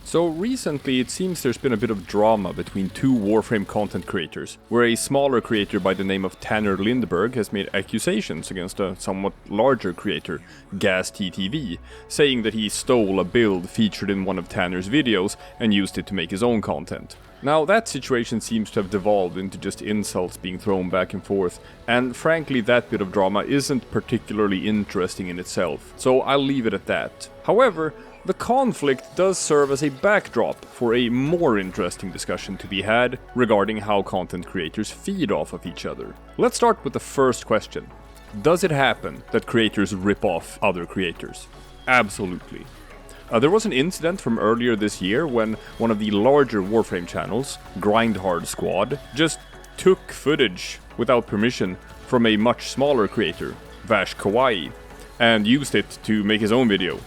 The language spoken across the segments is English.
So recently it seems there's been a bit of drama between two Warframe content creators, where a smaller creator by the name of Tanner Lindberg has made accusations against a somewhat larger creator, GasTTV, saying that he stole a build featured in one of Tanner's videos and used it to make his own content. Now that situation seems to have devolved into just insults being thrown back and forth, and frankly that bit of drama isn't particularly interesting in itself, so I'll leave it at that. However, the conflict does serve as a backdrop for a more interesting discussion to be had regarding how content creators feed off of each other. Let's start with the first question. Does it happen that creators rip off other creators? Absolutely. There was an incident from earlier this year when one of the larger Warframe channels, Grindhard Squad, just took footage without permission from a much smaller creator, Vash Kawaii, and used it to make his own video.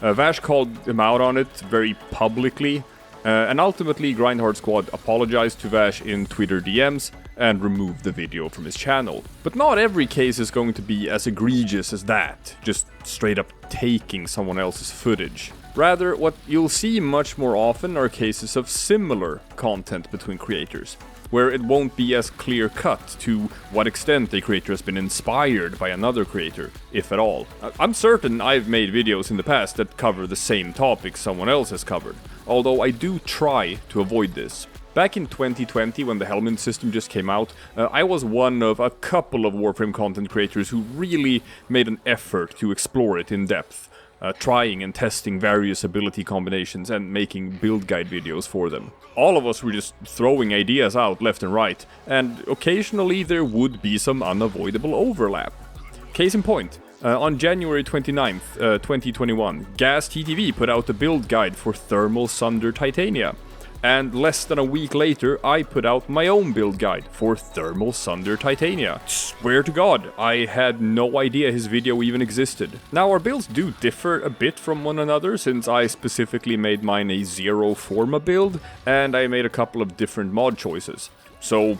Vash called him out on it very publicly, and ultimately Grindhard Squad apologized to Vash in Twitter DMs and removed the video from his channel. But not every case is going to be as egregious as that, just straight up taking someone else's footage. Rather, what you'll see much more often are cases of similar content between creators, where it won't be as clear-cut to what extent a creator has been inspired by another creator, if at all. I'm certain I've made videos in the past that cover the same topics someone else has covered, although I do try to avoid this. Back in 2020, when the Helmet system just came out, I was one of a couple of Warframe content creators who really made an effort to explore it in depth. Trying and testing various ability combinations and making build guide videos for them. All of us were just throwing ideas out left and right, and occasionally there would be some unavoidable overlap. Case in point, on January 29th, 2021, GasTTV put out a build guide for Thermal Sunder Titania. And less than a week later, I put out my own build guide for Thermal Sunder Titania. Swear to God, I had no idea his video even existed. Now, our builds do differ a bit from one another, since I specifically made mine a Zero Forma build, and I made a couple of different mod choices. So,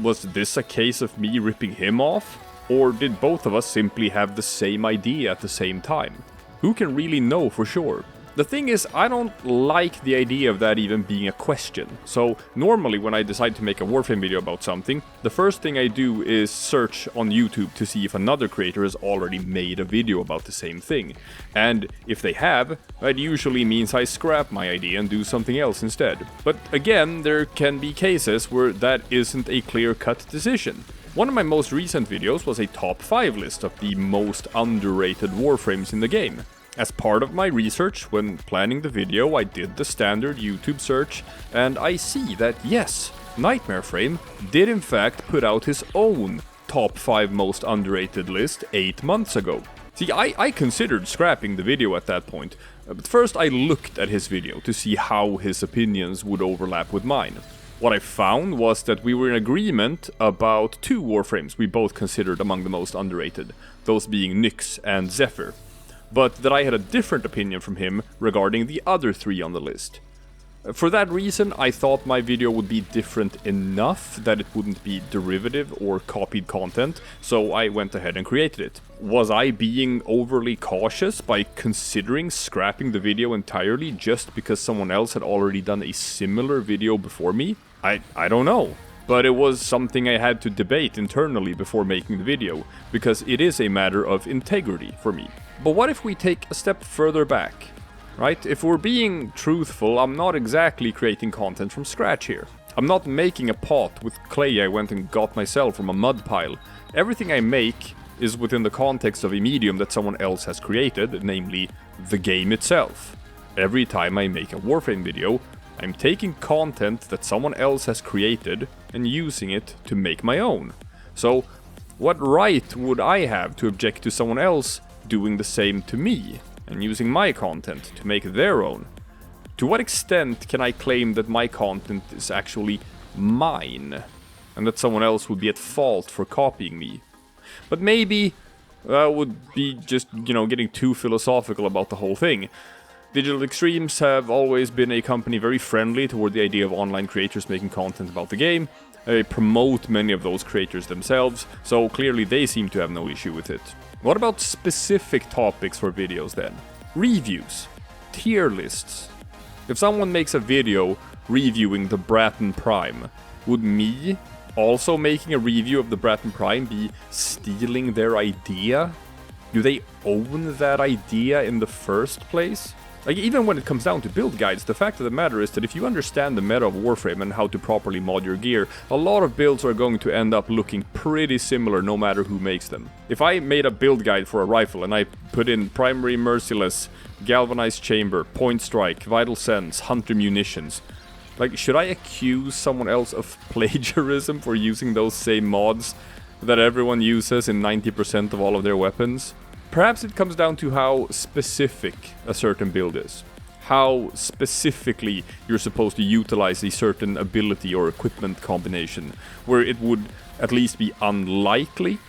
was this a case of me ripping him off? Or did both of us simply have the same idea at the same time? Who can really know for sure? The thing is, I don't like the idea of that even being a question. So normally when I decide to make a Warframe video about something, the first thing I do is search on YouTube to see if another creator has already made a video about the same thing. And if they have, that usually means I scrap my idea and do something else instead. But again, there can be cases where that isn't a clear-cut decision. One of my most recent videos was a top 5 list of the most underrated Warframes in the game. As part of my research, when planning the video, I did the standard YouTube search, and I see that yes, Nightmare Frame did in fact put out his own top 5 most underrated list 8 months ago. See, I considered scrapping the video at that point, but first I looked at his video to see how his opinions would overlap with mine. What I found was that we were in agreement about 2 Warframes we both considered among the most underrated, those being Nyx and Zephyr. But that I had a different opinion from him regarding the other 3 on the list. For that reason, I thought my video would be different enough that it wouldn't be derivative or copied content, so I went ahead and created it. Was I being overly cautious by considering scrapping the video entirely just because someone else had already done a similar video before me? I don't know. But it was something I had to debate internally before making the video, because it is a matter of integrity for me. But what if we take a step further back, right? If we're being truthful, I'm not exactly creating content from scratch here. I'm not making a pot with clay I went and got myself from a mud pile. Everything I make is within the context of a medium that someone else has created, namely the game itself. Every time I make a Warframe video, I'm taking content that someone else has created and using it to make my own. So, what right would I have to object to someone else doing the same to me and using my content to make their own? To what extent can I claim that my content is actually mine and that someone else would be at fault for copying me? But maybe that would be just, getting too philosophical about the whole thing. Digital Extremes have always been a company very friendly toward the idea of online creators making content about the game. They promote many of those creators themselves, so clearly they seem to have no issue with it. What about specific topics for videos then? Reviews, tier lists, If someone makes a video reviewing the Bratton Prime, would me also making a review of the Bratton Prime be stealing their idea? Do they own that idea in the first place? Like, even when it comes down to build guides, the fact of the matter is that if you understand the meta of Warframe and how to properly mod your gear, a lot of builds are going to end up looking pretty similar no matter who makes them. If I made a build guide for a rifle and I put in primary merciless, galvanized chamber, point strike, vital sense, hunter munitions, like, should I accuse someone else of plagiarism for using those same mods that everyone uses in 90% of all of their weapons? Perhaps it comes down to how specific a certain build is. How specifically you're supposed to utilize a certain ability or equipment combination, where it would at least be unlikely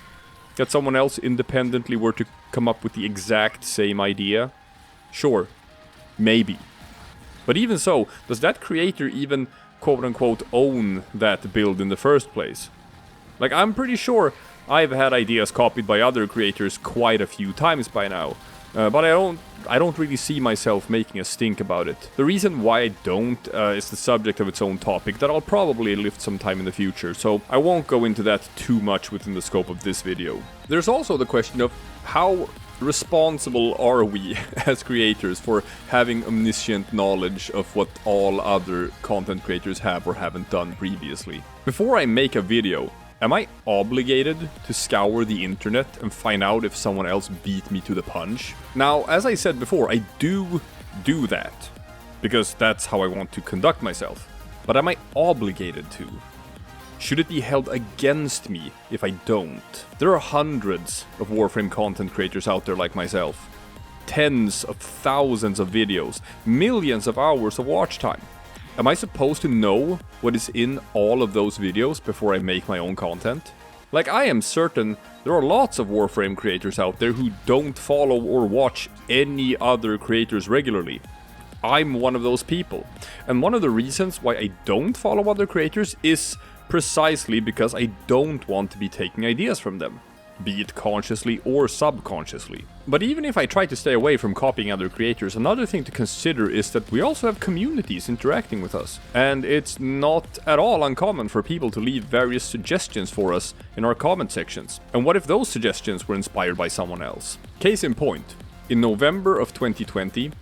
that someone else independently were to come up with the exact same idea. Sure, maybe. But even so, does that creator even quote-unquote own that build in the first place? Like, I'm pretty sure I've had ideas copied by other creators quite a few times by now, but I don't really see myself making a stink about it. The reason why I don't is the subject of its own topic that I'll probably lift sometime in the future, so I won't go into that too much within the scope of this video. There's also the question of how responsible are we as creators for having omniscient knowledge of what all other content creators have or haven't done previously. Before I make a video, am I obligated to scour the internet and find out if someone else beat me to the punch? Now, as I said before, I do that, because that's how I want to conduct myself. But am I obligated to? Should it be held against me if I don't? There are hundreds of Warframe content creators out there like myself. Tens of thousands of videos, millions of hours of watch time. Am I supposed to know what is in all of those videos before I make my own content? Like, I am certain there are lots of Warframe creators out there who don't follow or watch any other creators regularly. I'm one of those people. And one of the reasons why I don't follow other creators is precisely because I don't want to be taking ideas from them, be it consciously or subconsciously. But even if I try to stay away from copying other creators, another thing to consider is that we also have communities interacting with us. And it's not at all uncommon for people to leave various suggestions for us in our comment sections. And what if those suggestions were inspired by someone else? Case in point, in November of 2020,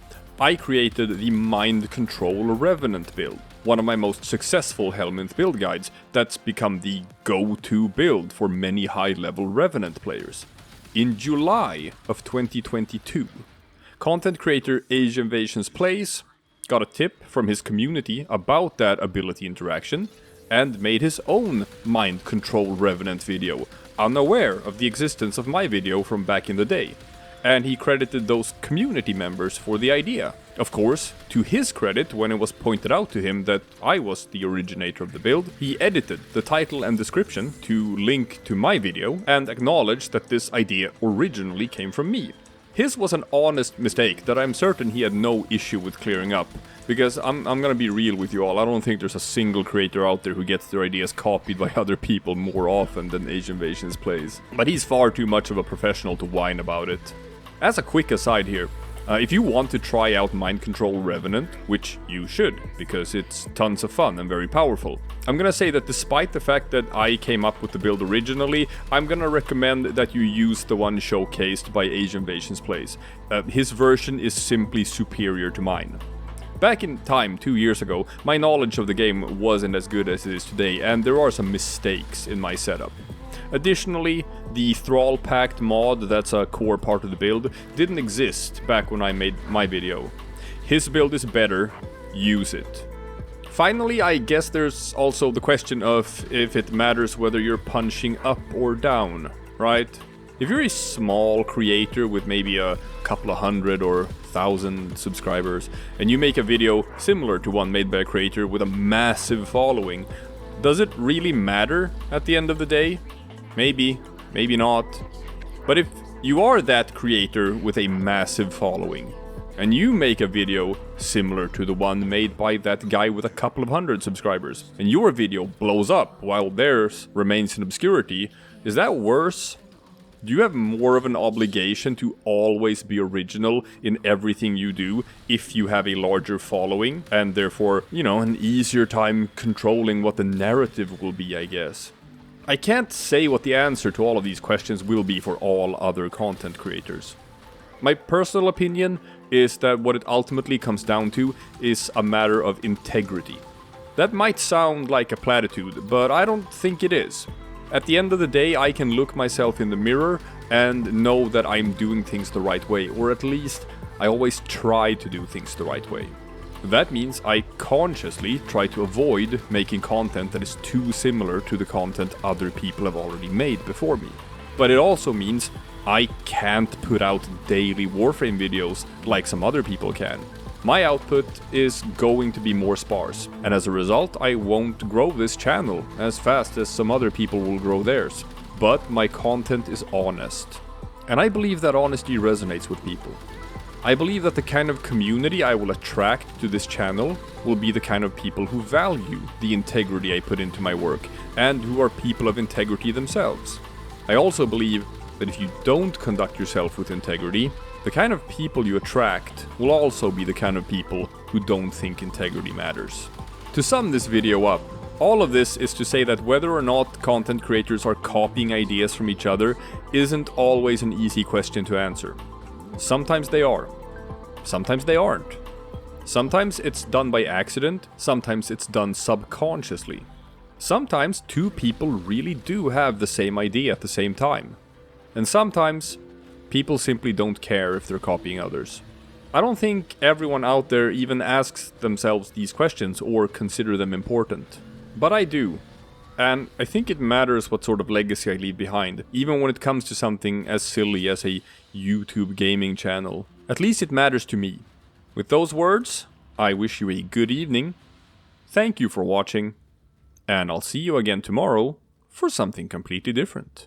I created the Mind Control Revenant build, one of my most successful Helminth build guides that's become the go-to build for many high-level Revenant players. In July of 2022, content creator Age Invasions Plays got a tip from his community about that ability interaction and made his own Mind Control Revenant video, unaware of the existence of my video from back in the day. And he credited those community members for the idea. Of course, to his credit, when it was pointed out to him that I was the originator of the build, he edited the title and description to link to my video and acknowledged that this idea originally came from me. His was an honest mistake that I'm certain he had no issue with clearing up, because I'm gonna be real with you all, I don't think there's a single creator out there who gets their ideas copied by other people more often than Age Invasions Plays. But he's far too much of a professional to whine about it. As a quick aside here, if you want to try out Mind Control Revenant, which you should, because it's tons of fun and very powerful, I'm gonna say that despite the fact that I came up with the build originally, I'm gonna recommend that you use the one showcased by Age Invasions Plays. His version is simply superior to mine. Back in time, 2 years ago, my knowledge of the game wasn't as good as it is today, and there are some mistakes in my setup. Additionally, the Thrall Pact mod, that's a core part of the build, didn't exist back when I made my video. His build is better, use it. Finally, I guess there's also the question of if it matters whether you're punching up or down, right? If you're a small creator with maybe a couple of hundred or 1,000 subscribers, and you make a video similar to one made by a creator with a massive following, does it really matter at the end of the day? Maybe, maybe not. But if you are that creator with a massive following, and you make a video similar to the one made by that guy with a couple of hundred subscribers, and your video blows up while theirs remains in obscurity, is that worse? Do you have more of an obligation to always be original in everything you do if you have a larger following and therefore, an easier time controlling what the narrative will be, I guess? I can't say what the answer to all of these questions will be for all other content creators. My personal opinion is that what it ultimately comes down to is a matter of integrity. That might sound like a platitude, but I don't think it is. At the end of the day, I can look myself in the mirror and know that I'm doing things the right way, or at least I always try to do things the right way. That means I consciously try to avoid making content that is too similar to the content other people have already made before me. But it also means I can't put out daily Warframe videos like some other people can. My output is going to be more sparse, and as a result I won't grow this channel as fast as some other people will grow theirs. But my content is honest. And I believe that honesty resonates with people. I believe that the kind of community I will attract to this channel will be the kind of people who value the integrity I put into my work, and who are people of integrity themselves. I also believe that if you don't conduct yourself with integrity, the kind of people you attract will also be the kind of people who don't think integrity matters. To sum this video up, all of this is to say that whether or not content creators are copying ideas from each other isn't always an easy question to answer. Sometimes they are. Sometimes they aren't. Sometimes it's done by accident, sometimes it's done subconsciously. Sometimes two people really do have the same idea at the same time. And sometimes people simply don't care if they're copying others. I don't think everyone out there even asks themselves these questions or consider them important. But I do. And I think it matters what sort of legacy I leave behind, even when it comes to something as silly as a YouTube gaming channel. At least it matters to me. With those words, I wish you a good evening. Thank you for watching. And I'll see you again tomorrow for something completely different.